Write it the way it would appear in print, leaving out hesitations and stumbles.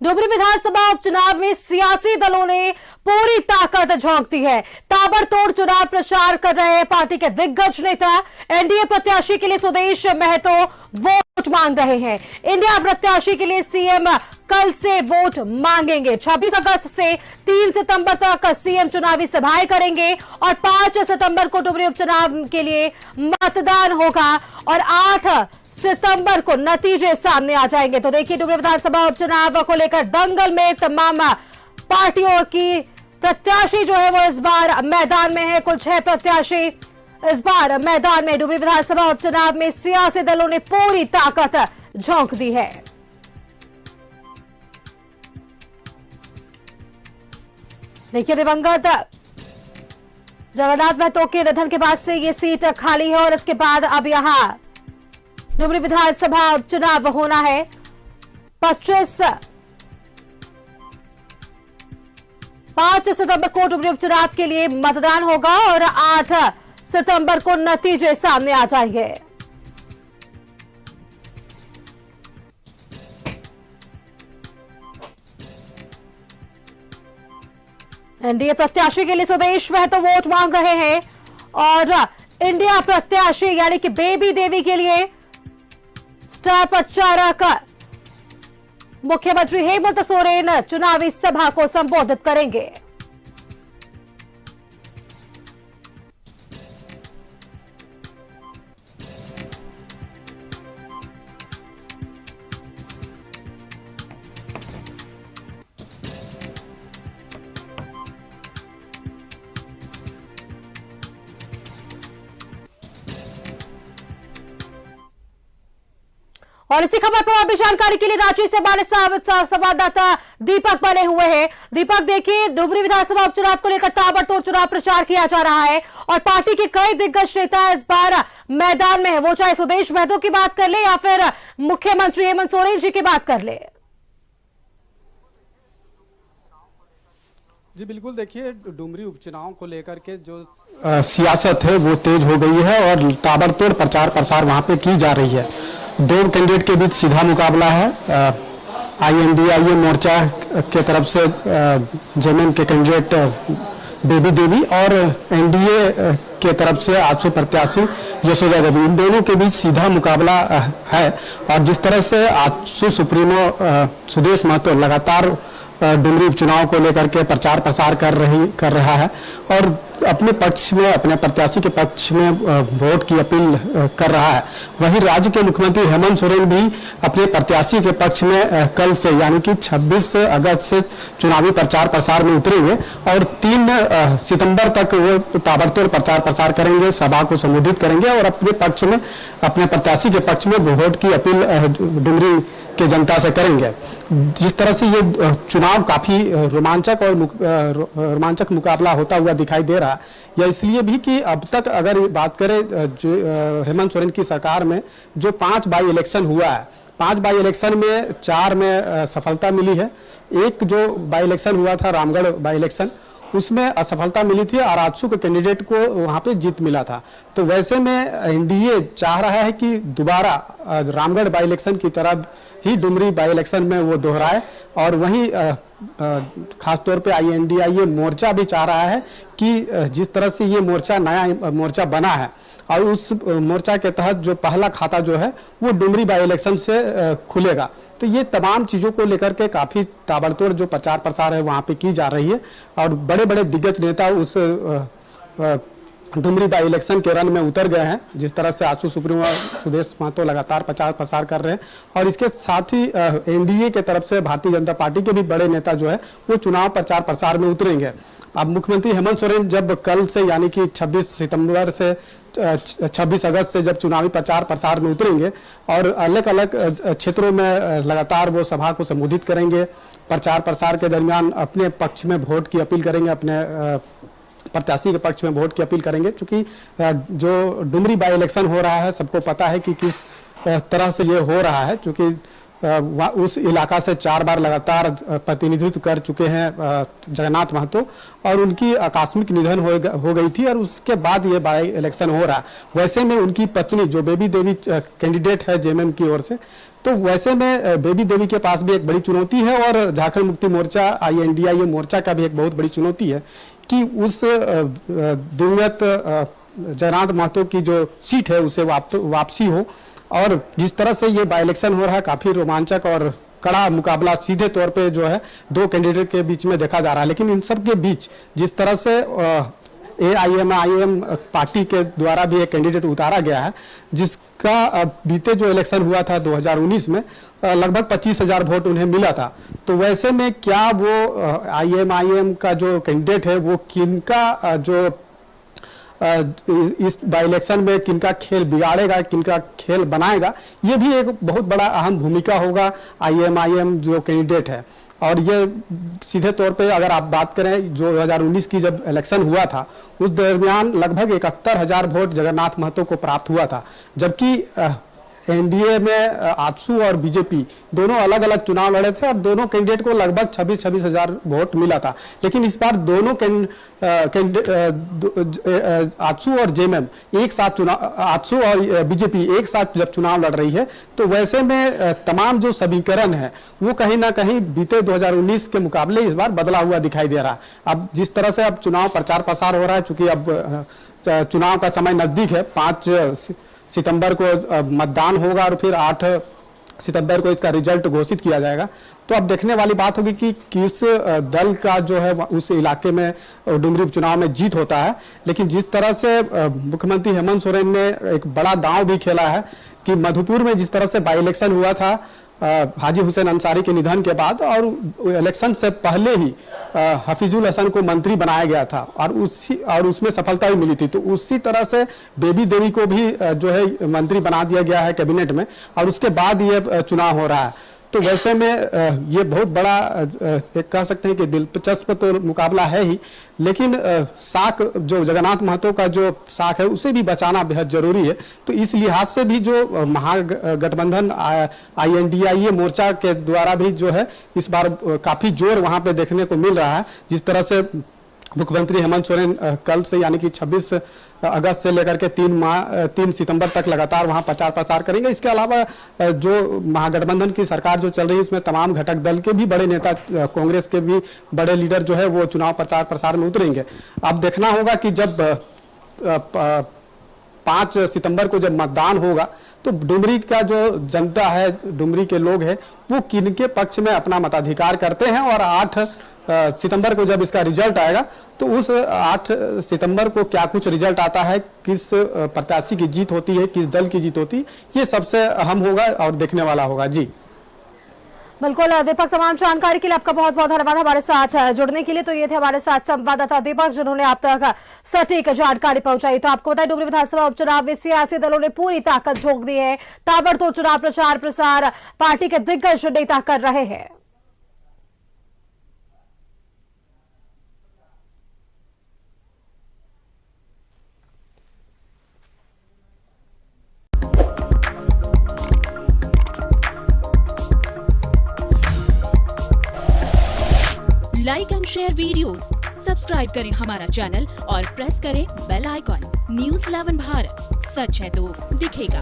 डुमरी विधानसभा उपचुनाव में सियासी दलों ने पूरी ताकत झोंक दी है। ताबड़तोड़ चुनाव प्रचार कर रहे पार्टी के दिग्गज नेता एनडीए प्रत्याशी के लिए सुदेश महतो वोट मांग रहे हैं। इंडिया प्रत्याशी के लिए सीएम कल से वोट मांगेंगे। 26 अगस्त से 3 सितंबर तक सीएम चुनावी सभाएं करेंगे और 5 सितंबर को डुमरी उपचुनाव के लिए मतदान होगा और 8 सितंबर को नतीजे सामने आ जाएंगे। तो देखिए, डुमरी विधानसभा उपचुनाव को लेकर दंगल में तमाम पार्टियों की प्रत्याशी जो है वो इस बार मैदान में है। कुल 6 प्रत्याशी इस बार मैदान में। डुमरी विधानसभा उपचुनाव में सियासी दलों ने पूरी ताकत झोंक दी है। देखिए, दिवंगत जगन्नाथ महतो के निधन के बाद से ये सीट खाली है और इसके बाद अब यहां डुमरी विधानसभा उपचुनाव होना है। 5 सितंबर को डुमरी उपचुनाव के लिए मतदान होगा और 8 सितंबर को नतीजे सामने आ जाएंगे। एनडीए प्रत्याशी के लिए सुदेश महतो वोट मांग रहे हैं और इंडिया प्रत्याशी यानी कि बेबी देवी के लिए स्टार प्रचारक मुख्यमंत्री हेमंत सोरेन चुनावी सभा को संबोधित करेंगे। और इसी खबर पर और भी जानकारी के लिए रांची से हमारे संवाददाता दीपक बने हुए हैं। दीपक, देखिए, डुमरी विधानसभा उपचुनाव को लेकर ताबड़तोड़ चुनाव प्रचार किया जा रहा है और पार्टी के कई दिग्गज नेता इस बार मैदान में है। वो चाहे सुदेश महतो की बात कर ले या फिर मुख्यमंत्री हेमंत सोरेन जी की बात कर ले। जी बिल्कुल, देखिए, डुमरी उपचुनाव को लेकर के जो सियासत है वो तेज हो गई है और ताबड़तोड़ प्रचार प्रसार वहां पे की जा रही है। 2 कैंडिडेट के बीच सीधा मुकाबला है। INDIA मोर्चा के तरफ से जेएमएम के कैंडिडेट बेबी देवी और एनडीए के तरफ से आजसू प्रत्याशी यशोदा देवी, इन दोनों के बीच सीधा मुकाबला है। और जिस तरह से आजसू सुप्रीमो सुदेश महतो लगातार डुमरी उपचुनाव को लेकर के प्रचार प्रसार कर रहा है और अपने पक्ष में, अपने प्रत्याशी के पक्ष में वोट की अपील कर रहा है, वहीं राज्य के मुख्यमंत्री हेमंत सोरेन भी अपने प्रत्याशी के पक्ष में कल से यानी कि 26 अगस्त से चुनावी प्रचार प्रसार में उतरेंगे और 3 सितंबर तक वो ताबड़तोड़ प्रचार प्रसार करेंगे, सभा को संबोधित करेंगे और अपने पक्ष में, अपने प्रत्याशी के पक्ष में वोट की अपील डुमरी के जनता से करेंगे। जिस तरह से ये चुनाव काफी रोमांचक मुकाबला होता हुआ दिखाई दे रहा है, यह इसलिए भी कि अब तक अगर बात करें जो हेमंत सोरेन की सरकार में जो 5 बाई इलेक्शन हुआ है, 5 बाई इलेक्शन में 4 में सफलता मिली है। एक जो बाई इलेक्शन हुआ था रामगढ़ बाई इलेक्शन, उसमें असफलता मिली थी और आजसू के कैंडिडेट को वहां पे जीत मिला था। तो वैसे में एनडीए चाह रहा है कि दोबारा रामगढ़ बाई इलेक्शन की तरह ही डुमरी बाई इलेक्शन में वो दोहराए और वहीं खासतौर पे INDIA मोर्चा भी चाह रहा है कि जिस तरह से ये मोर्चा नया मोर्चा बना है और उस मोर्चा के तहत जो पहला खाता जो है वो डुमरी बाई इलेक्शन से खुलेगा। तो ये तमाम चीज़ों को लेकर के काफ़ी ताबड़तोड़ जो प्रचार प्रसार है वहाँ पे की जा रही है और बड़े बड़े दिग्गज नेता उस डुमरी बाई इलेक्शन के रन में उतर गए हैं। जिस तरह से आजसू सुप्रीमो सुदेश महतो लगातार प्रचार प्रसार कर रहे हैं और इसके साथ ही एनडीए के तरफ से भारतीय जनता पार्टी के भी बड़े नेता जो है वो चुनाव प्रचार प्रसार में उतरेंगे। अब मुख्यमंत्री हेमंत सोरेन जब कल से यानी कि 26 अगस्त से जब चुनावी प्रचार प्रसार में उतरेंगे और अलग अलग क्षेत्रों में लगातार वो सभा को संबोधित करेंगे, प्रचार प्रसार के दरमियान अपने पक्ष में वोट की अपील करेंगे, अपने प्रत्याशी के पक्ष में वोट की अपील करेंगे। क्योंकि जो डुमरी बाई इलेक्शन हो रहा है, सबको पता है कि किस तरह से ये हो रहा है, क्योंकि उस इलाका से 4 बार लगातार प्रतिनिधित्व कर चुके हैं जगन्नाथ महतो और उनकी आकस्मिक निधन हो गई थी और उसके बाद ये बाई इलेक्शन हो रहा है। वैसे में उनकी पत्नी जो बेबी देवी कैंडिडेट है जेएमएम की ओर से, तो वैसे में बेबी देवी के पास भी एक बड़ी चुनौती है और झारखंड मुक्ति मोर्चा INDIA मोर्चा का भी एक बहुत बड़ी चुनौती है कि उस दिवंगत जयनाथ महतो की जो सीट है उसे वापसी हो। और जिस तरह से ये बाई इलेक्शन हो रहा है काफ़ी रोमांचक और कड़ा मुकाबला सीधे तौर पे जो है दो कैंडिडेट के बीच में देखा जा रहा है। लेकिन इन सब के बीच जिस तरह से AIMIM पार्टी के द्वारा भी एक कैंडिडेट उतारा गया है, जिसका बीते जो इलेक्शन हुआ था 2019 में लगभग 25,000 वोट उन्हें मिला था। तो वैसे में क्या वो IMIM का जो कैंडिडेट है वो किनका जो इस बाई इलेक्शन में किनका खेल बिगाड़ेगा, किनका खेल बनाएगा, ये भी एक बहुत बड़ा अहम भूमिका होगा IMIM जो कैंडिडेट है। और ये सीधे तौर पे अगर आप बात करें जो 2019 की जब इलेक्शन हुआ था उस दरमियान लगभग 71,000 वोट जगन्नाथ महतो को प्राप्त हुआ था, जबकि NDA में आजसू और BJP दोनों अलग अलग चुनाव लड़े थे और दोनों कैंडिडेट को लगभग 26,000 वोट मिला था। लेकिन इस बार दोनों आजसू और JMM एक साथ चुनाव, आजसू और BJP एक साथ जब चुनाव लड़ रही है तो वैसे में तमाम जो समीकरण है वो कहीं ना कहीं बीते 2019 के मुकाबले इस बार बदला हुआ दिखाई दे रहा है। अब जिस तरह से अब चुनाव प्रचार प्रसार हो रहा है, चूंकि अब चुनाव का समय नजदीक है, 5 सितंबर को मतदान होगा और फिर 8 सितंबर को इसका रिजल्ट घोषित किया जाएगा। तो अब देखने वाली बात होगी कि किस दल का जो है उस इलाके में डुमरी उपचुनाव में जीत होता है। लेकिन जिस तरह से मुख्यमंत्री हेमंत सोरेन ने एक बड़ा दांव भी खेला है कि मधुपुर में जिस तरह से बाई इलेक्शन हुआ था हाजी हुसैन अंसारी के निधन के बाद और इलेक्शन से पहले ही हफीजुल हसन को मंत्री बनाया गया था और उसमें सफलता भी मिली थी, तो उसी तरह से बेबी देवी को भी जो है मंत्री बना दिया गया है कैबिनेट में और उसके बाद ये चुनाव हो रहा है। तो वैसे में ये बहुत बड़ा एक कह सकते हैं कि दिलचस्प तो मुकाबला है ही, लेकिन साख जो जगन्नाथ महतो का जो साख है उसे भी बचाना बेहद जरूरी है। तो इस लिहाज से भी जो महागठबंधन INDIA मोर्चा के द्वारा भी जो है इस बार काफी जोर वहां पे देखने को मिल रहा है। जिस तरह से मुख्यमंत्री हेमंत सोरेन कल से यानी कि 26 अगस्त से लेकर के 3 सितंबर तक लगातार वहां प्रचार प्रसार करेंगे। इसके अलावा जो महागठबंधन की सरकार जो चल रही है उसमें तमाम घटक दल के भी बड़े नेता, कांग्रेस के भी बड़े लीडर जो है वो चुनाव प्रचार प्रसार में उतरेंगे। अब देखना होगा कि जब 5 सितंबर को जब मतदान होगा तो डुमरी का जो जनता है, डुमरी के लोग हैं, वो किनके पक्ष में अपना मताधिकार करते हैं और 8 सितंबर को जब इसका रिजल्ट आएगा तो उस 8 सितंबर को क्या कुछ रिजल्ट आता है, किस प्रत्याशी की जीत होती है, किस दल की जीत होती है, ये सबसे अहम होगा और देखने वाला होगा। जी बिल्कुल दीपक, तमाम जानकारी के लिए आपका बहुत बहुत धन्यवाद हमारे साथ जुड़ने के लिए। तो ये थे हमारे साथ संवाददाता दीपक जिन्होंने आप तक सटीक जानकारी पहुंचाई। तो आपको बताएं डुमरी विधानसभा उपचुनाव में सियासी दलों ने पूरी ताकत झोंक दी है। ताबड़तोड़ चुनाव प्रचार प्रसार पार्टी के दिग्गज नेता कर रहे हैं। Like and share videos, subscribe करें हमारा चैनल और प्रेस करें बेल आइकॉन। न्यूज़ 11 भारत, सच है तो दिखेगा।